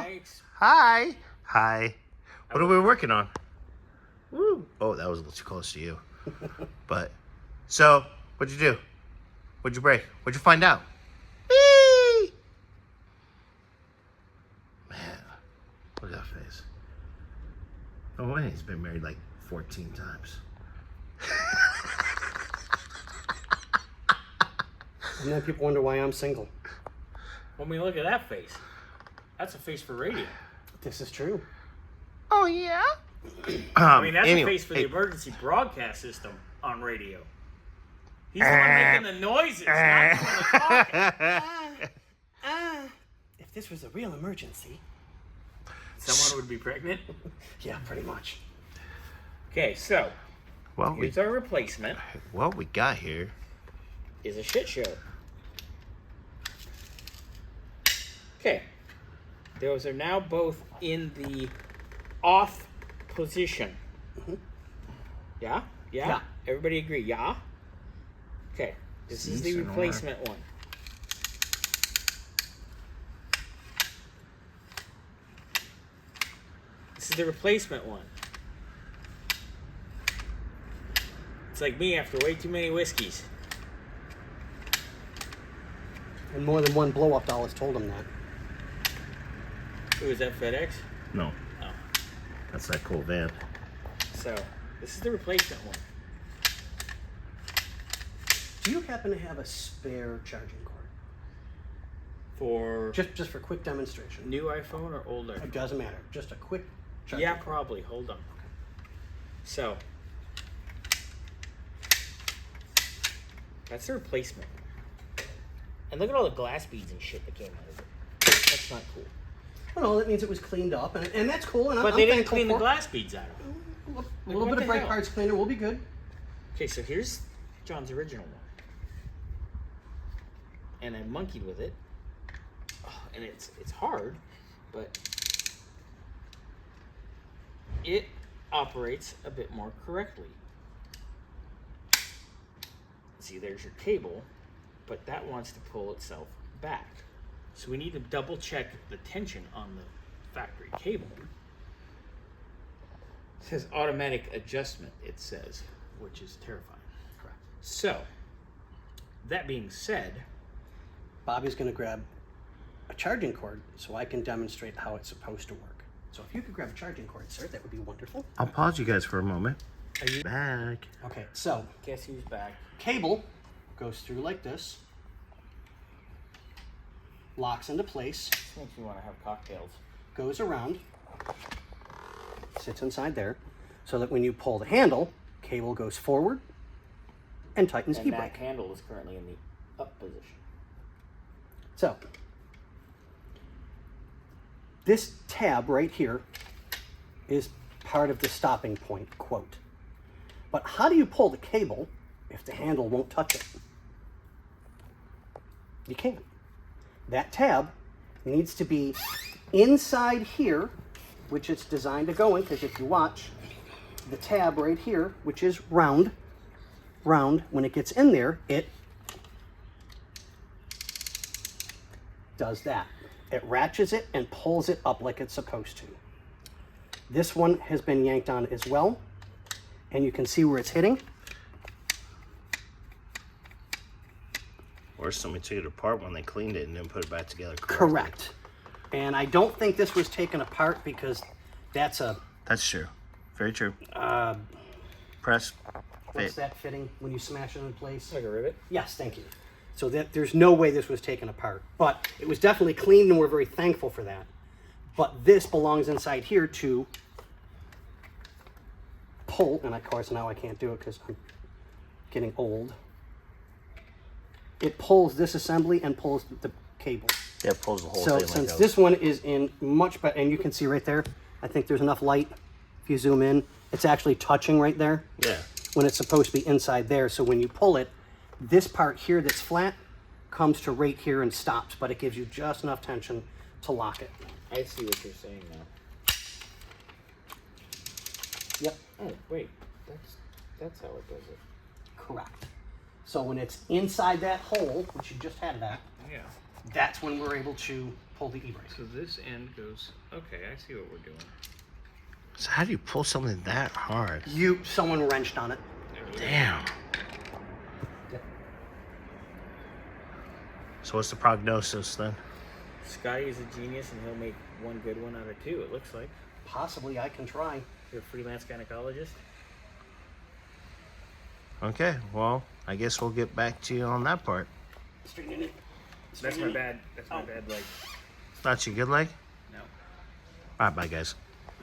Thanks. Hi. Hi. What are we working on? Woo. Oh, that was a little too close to you. But, so, what'd you do? What'd you break? What'd you find out? Whee! Man, look at that face. No way, he's been married like 14 times. And then people wonder why I'm single. When we look at that face, that's a face for radio. This is true. Oh, yeah? I mean, that's anyway, a face for the emergency broadcast system on radio. He's the one making the noises, not the one talking. If this was a real emergency. Someone would be pregnant? Yeah, pretty much. Okay, so, well, here's our replacement. What we got here Is a shit show. Okay. Those are now both in the off position. Mm-hmm. Yeah? Yeah. Everybody agree? Yeah? Okay. This is the replacement one. This is the replacement one. It's like me after way too many whiskeys. And more than one blow-up doll has told him that. Who is that, FedEx? No. Oh. That's that cool van. So, this is the replacement one. Do you happen to have a spare charging cord? For Just for quick demonstration. new iPhone or older? It doesn't matter. Just a quick charging Yeah, cord. probably. Hold on. So, that's the replacement. And look at all the glass beads and shit that came out of it. That's not cool. Well, no, that means it was cleaned up, and that's cool. And But I'm they didn't thankful clean the for it. glass beads out of it. A little What bit of the brake hell? parts cleaner will be good. Okay, so here's John's original one. And I monkeyed with it. Oh, and it's hard, but it operates a bit more correctly. See, there's your cable, but that wants to pull itself back. So we need to double check the tension on the factory cable. It says automatic adjustment, it says, which is terrifying. Correct. So, that being said, Bobby's going to grab a charging cord so I can demonstrate how it's supposed to work. So if you could grab a charging cord, sir, that would be wonderful. I'll pause you guys for a moment. are you Back. Okay, so guess who's back? cable goes through like this, locks into place, This makes me want to have cocktails. goes around, sits inside there, so that when you pull the handle, cable goes forward and tightens And that e-brake. handle is currently in the up position. So, this tab right here is part of the stopping point, quote. But how do you pull the cable if the handle won't touch it? You can't. That tab needs to be inside here, which it's designed to go in, because if you watch, the tab right here, which is round, when it gets in there, it does that. It ratchets it and pulls it up like it's supposed to. This one has been yanked on as well, and you can see where it's hitting. Or somebody took it apart when they cleaned it and then put it back together correctly. Correct. And I don't think this was taken apart because that's a, That's true. Very true. Press. what's Fit. that fitting when you smash it in place? Like a rivet? Yes, thank you. So that there's no way this was taken apart, but it was definitely cleaned and we're very thankful for that. But this belongs inside here to pull, and of course now I can't do it because I'm getting old. It pulls this assembly and pulls the cable. Yeah, it pulls the whole So thing. since like this one is in much better, and you can see right there, I think there's enough light. If you zoom in, it's actually touching right there Yeah. when it's supposed to be inside there. So when you pull it, this part here that's flat comes to right here and stops, but it gives you just enough tension to lock it. I see what you're saying now. Yep, Oh, wait. That's how it does it. correct. So when it's inside that hole, which you just had that, Yeah. that's when we're able to pull the e-brake. So this end goes, okay, I see what we're doing. So how do you pull something that hard? Someone wrenched on it. Damn. Yep. So what's the prognosis then? Scotty's a genius and he'll make one good one out of two, it looks like. Possibly, I can try. You're a freelance gynecologist? Okay, well, I guess we'll get back to you on that part. Straighten it. That's my bad leg. That's your good leg? No. All right, bye guys.